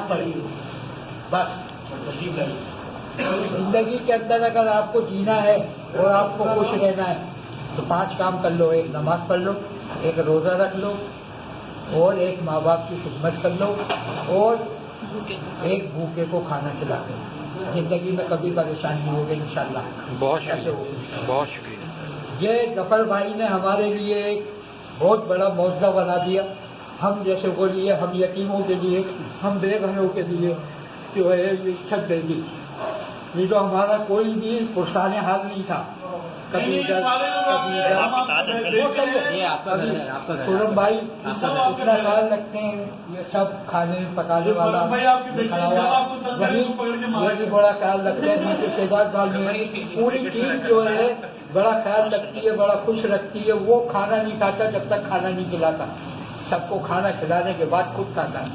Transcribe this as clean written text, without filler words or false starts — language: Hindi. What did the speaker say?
पड़ी बस। जिंदगी के अंदर अगर आपको जीना है और आपको खुश रहना है तो 5 काम कर लो। एक नमाज पढ़ लो, एक रोजा रख लो, और एक माँ बाप की खिदमत कर लो, और एक भूखे को खाना खिला दो। जिंदगी में कभी परेशानी नहीं होगी इंशाल्लाह। बहुत शुक्रिया, बहुत शुक्रिया। ये जफर भाई ने हमारे लिए एक बहुत बड़ा मौजज़ा बना दिया। हम जैसे को लिए, हम यतीमों के लिए, हम बेघरों के लिए जो है ये छत दे दी। ये तो हमारा कोई भी पुरसाने हाल नहीं था। कभी इधर कभी इधर। खुरम भाई इतना ख्याल रखते हैं, ये सब खाने पकाने वाला खड़ा हुआ, वही ये भी बड़ा ख्याल रखते हैं। नीचे शेजाद भाई में पूरी टीम जो है बड़ा ख्याल रखती है, बड़ा खुश रखती है। वो खाना नहीं खाता जब तक खाना नहीं खिलाता। सबको खाना खिलाने के बाद खुद खाता है।